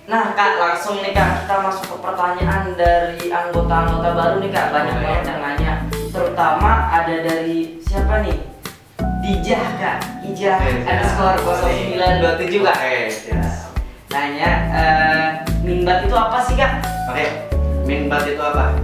Nah Kak, langsung nih Kak, kita masuk ke pertanyaan dari anggota-anggota baru nih Kak. Banyak banget yang nanya, terutama ada dari siapa nih? Dijah Kak, Ijah underscore 0927 Kak. Nanya, Minbat itu apa sih Kak? Oke, Minbat itu apa?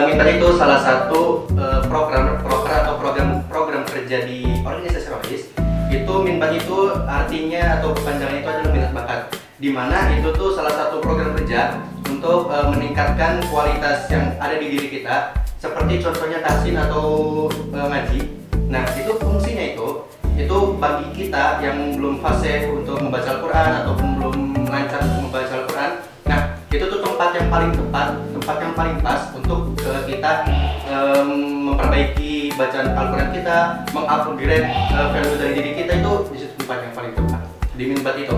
Minbat itu salah satu program kerja di organisasi Rohis. Itu Minbat itu artinya atau kepanjangannya itu adalah minat bakat. Di mana itu tuh salah satu program kerja untuk meningkatkan kualitas yang ada di diri kita, seperti contohnya tahsin atau ngaji. Nah, itu fungsinya itu bagi kita yang belum fasih untuk membaca Al-Quran ataupun belum lancar untuk membaca Al-Quran. Nah, itu tuh tempat yang paling tepat, tempat yang paling pas untuk kita memperbaiki bacaan Al-Quran kita, mengupgrade value dari diri kita. Itu di situ tempat yang paling tepat di Minbat itu.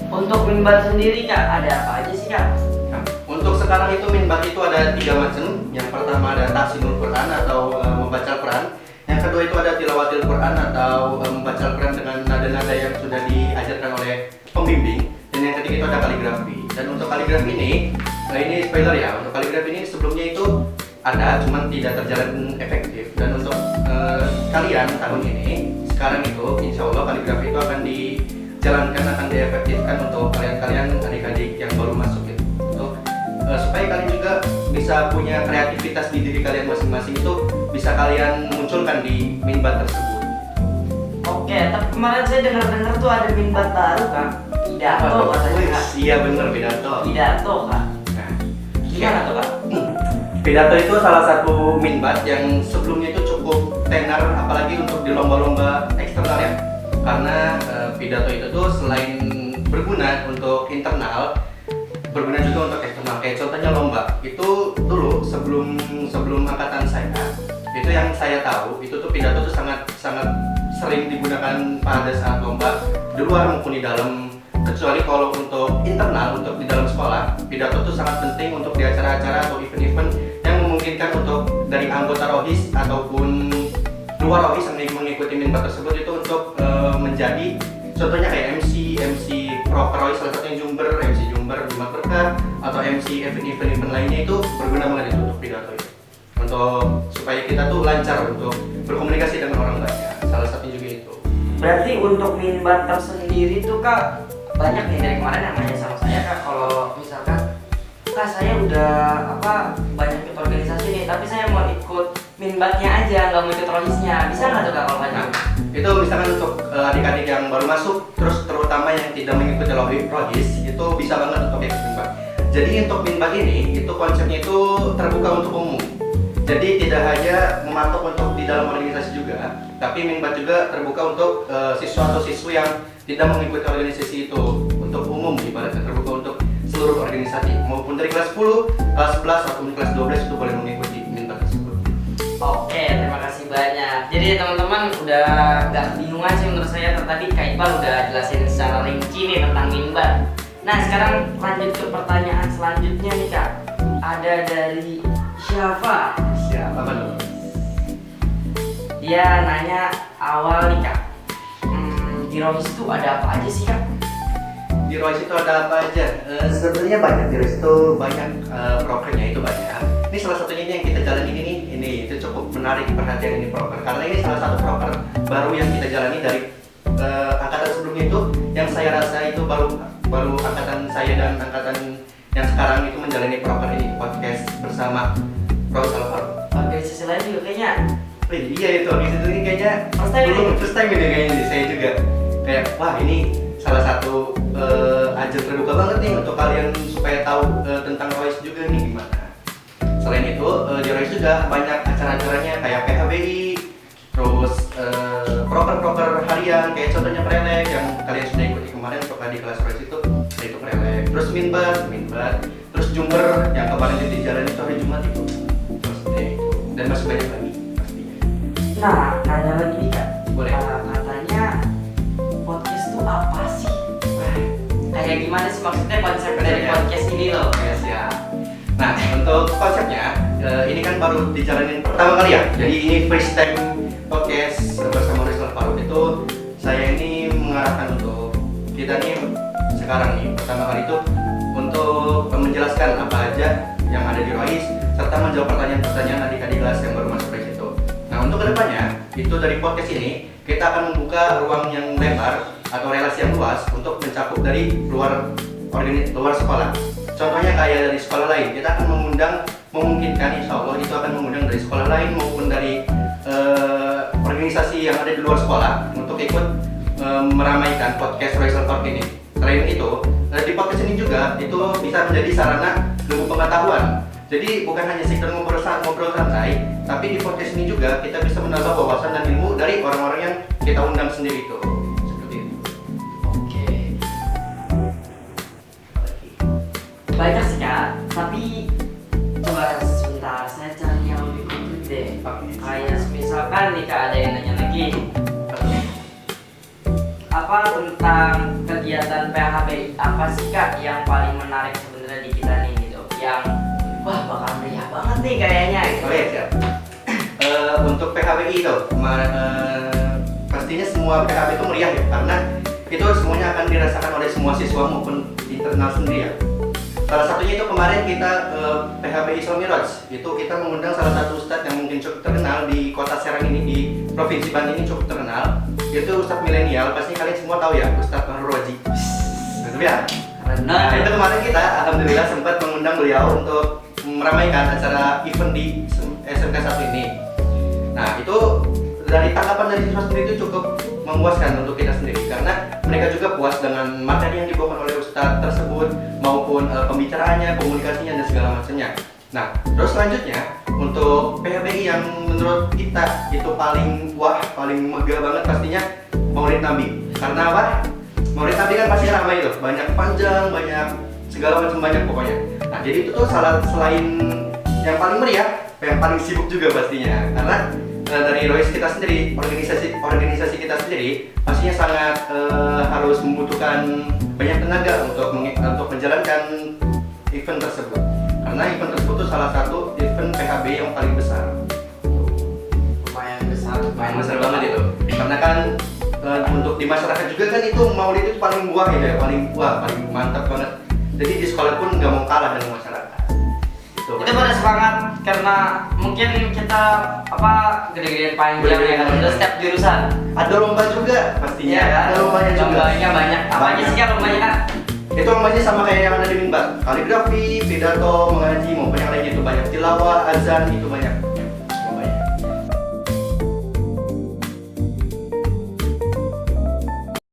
Untuk Minbat sendiri Kak, ada apa aja sih Kak? Nah, untuk sekarang itu Minbat itu ada 3 macam. Yang pertama ada tahsinul Quran atau membaca Al-Quran. Yang kedua itu ada tilawatil Quran atau membaca Al-Quran dengan nada-nada yang sudah diajarkan oleh pembimbing. Dan yang ketiga itu ada kaligrafi. Dan untuk kaligrafi ini spoiler ya, untuk kaligrafi ini sebelumnya itu ada, cuman tidak terjalan efektif. Dan untuk kalian tahun ini, sekarang itu insya Allah kaligrafi itu akan dijalankan, akan diefektifkan untuk kalian-kalian adik-adik yang baru masuk itu. Supaya kalian juga bisa punya kreativitas di diri kalian masing-masing, itu bisa kalian munculkan di Minbat tersebut. Oke, tapi kemarin saya dengar-dengar tuh ada Minbat baru Kak, pidato katanya Kak. Iya bener, pidato. Pidato Kak. Nah, Gimana tuh Kak? pidato itu salah satu Minbat yang sebelumnya itu cukup tenar, apalagi untuk di lomba-lomba eksternal ya. Karena pidato itu tuh selain berguna untuk internal, berguna juga untuk eksternal. Kayak contohnya lomba itu dulu sebelum angkatan saya, itu yang saya tahu itu tuh pidato tuh sangat sering digunakan pada saat lomba di luar maupun di dalam. Kecuali kalau untuk internal, untuk di dalam sekolah, pidato tuh sangat penting untuk di acara-acara atau event-event yang memungkinkan untuk dari anggota Rohis ataupun luar Rohis yang mengikuti Minbat tersebut itu untuk menjadi contohnya kayak MC proper Rohis, salah satunya MC Jumber, Jumat Berkah, atau MC event-event lainnya. Itu berguna banget itu untuk pidato itu, untuk supaya kita tuh lancar untuk berkomunikasi dengan orang banyak. Salah satunya juga itu. Berarti untuk Minbat tersendiri tuh Kak, banyak nih dari kemarin yang nanya sama saya Kak, kalau misalkan Kak saya udah banyak ikut organisasi nih, tapi saya mau ikut Minbatnya aja, nggak mau ikut Rohisnya, bisa nggak tuh Kak kalau banyak? Itu misalkan untuk adik-adik yang baru masuk, terus terutama yang tidak mengikuti Rohis, itu bisa banget untuk ikut Minbat. Jadi untuk Minbat ini, itu konsepnya itu terbuka untuk umum. Jadi tidak hanya mematok untuk di dalam organisasi juga, tapi Minbat juga terbuka untuk siswa atau siswi yang tidak mengikuti organisasi itu, untuk umum, ibaratnya terbuka untuk seluruh organisasi, maupun dari kelas 10, kelas 11 ataupun kelas 12 itu boleh mengikuti Minbat tersebut. Oke, terima kasih banyak. Jadi teman-teman udah gak kebingungan sih menurut saya, tadi Kak Iqbal udah jelasin secara rinci nih tentang Minbat. Nah sekarang lanjut ke pertanyaan selanjutnya nih Kak. Ada dari Syafa. Siapa dulu? Dia nanya awal nih Kak, di Rohis itu ada apa aja sih Kak? Di Rohis itu ada apa aja? Sebenarnya banyak, di Rohis itu banyak programnya, itu banyak. Ini salah satunya ini yang kita jalani ini itu cukup menarik perhatian ini proker, karena ini salah satu proker baru yang kita jalani dari angkatan sebelumnya itu, yang saya rasa itu baru angkatan saya dan angkatan yang sekarang itu menjalani proker ini, podcast bersama Rohis Al-Faruq. Organisasi lain juga kayaknya. Iya itu, di situ ini kayaknya first time ini kayaknya nih, saya juga kayak wah ini salah satu ajang terbuka banget nih untuk kalian supaya tahu tentang Rohis juga nih gimana. Selain itu di Rohis juga banyak acara-acaranya kayak PHBI, terus proker harian kayak contohnya Prelek yang kalian sudah ikuti kemarin untuk di kelas Rohis itu Prelek. Terus Minbat, terus Jumber yang kemarin di jalan itu hari Jumat itu. Terus dan masih banyak lagi pastinya. Nah, nanya lagi nih Kak. Boleh. Katanya podcast itu apa sih? Kayak gimana sih maksudnya konsep dari podcast ini loh? Yes ya. Nah untuk konsepnya ini kan baru dijalanin pertama kali ya. Jadi ini first time podcast bersama Rohis Al-Faruq itu saya ini mengarahkan untuk kita nih sekarang nih. Pertama kali itu untuk menjelaskan apa aja yang ada di Rois serta menjawab pertanyaan-pertanyaan adik-adik kelas yang baru masuk dari situ. Nah, untuk kedepannya itu dari podcast ini kita akan membuka ruang yang lebar atau relasi yang luas untuk mencakup dari luar sekolah. Contohnya kayak dari sekolah lain, kita akan memungkinkan insya Allah itu akan mengundang dari sekolah lain maupun dari organisasi yang ada di luar sekolah untuk ikut meramaikan podcast Roisal Talk ini. Selain itu, di podcast ini juga itu bisa menjadi sarana ilmu pengetahuan. Jadi bukan hanya sekedar ngobrol santai, tapi di podcast ini juga kita bisa menambah wawasan dan ilmu dari orang-orang yang kita undang sendiri itu. Seperti itu. Oke. Banyak sih Kak, tapi coba sebentar saya cari yang lebih konkret deh. Kayak misalkan nih Kak, ada yang nanya lagi. Apa tentang kegiatan PHBI? Apa sih Kak yang paling menarik sebenarnya di kita nih gitu? Yang wah bakal meriah banget nih kayaknya gitu. Oh iya, siap. Untuk PHBI itu pastinya semua PHB itu meriah ya, karena itu semuanya akan dirasakan oleh semua siswa maupun internal sendiri ya. Salah satunya itu kemarin kita PHBI Islam Miraj, itu kita mengundang salah satu ustadz yang mungkin cukup terkenal di kota Serang ini, di provinsi Banten ini cukup terkenal, yaitu ustadz milenial. Pasti kalian semua tahu ya, Ustadz Mahrul Roji. Betul ya? Nah, itu kemarin kita alhamdulillah sempat mengundang beliau untuk meramaikan acara event di SMK 1 ini. Nah, itu dari tanggapan dari siswa sendiri itu cukup memuaskan untuk kita sendiri, karena mereka juga puas dengan materi yang dibawakan oleh ustadz tersebut maupun pembicaraannya, komunikasinya dan segala macamnya. Nah, terus selanjutnya untuk PHBI yang menurut kita itu paling wah, paling megah banget pastinya Maulid Nabi. Karena apa? Maulid Nabi kan pasti ramai itu, banyak panjang, banyak segala macam, banyak pokoknya. Nah, jadi itu tuh selain yang paling meriah, yang paling sibuk juga pastinya, karena dari Rois kita sendiri, organisasi kita sendiri pastinya sangat harus membutuhkan banyak tenaga untuk menjalankan event tersebut, karena event tersebut itu salah satu event PHB yang paling besar. Lumayan besar banget itu, karena kan untuk di masyarakat juga kan itu Maulid itu paling buah gitu ya, paling mantap banget. Jadi di sekolah pun nggak mau kalah dengan masyarakat. Itu pada semangat karena mungkin kita gede-gedean panjang ya kan, udah setiap jurusan. Ada lomba juga pastinya. Iya kan? Ada lombanya juga. Lombanya banyak. Apa aja sih kan lombanya Kak? Itu lombanya sama kayak yang ada di Minbar. Kaligrafi, pidato, mengaji maupun yang lainnya itu banyak. Tilawah, azan itu banyak.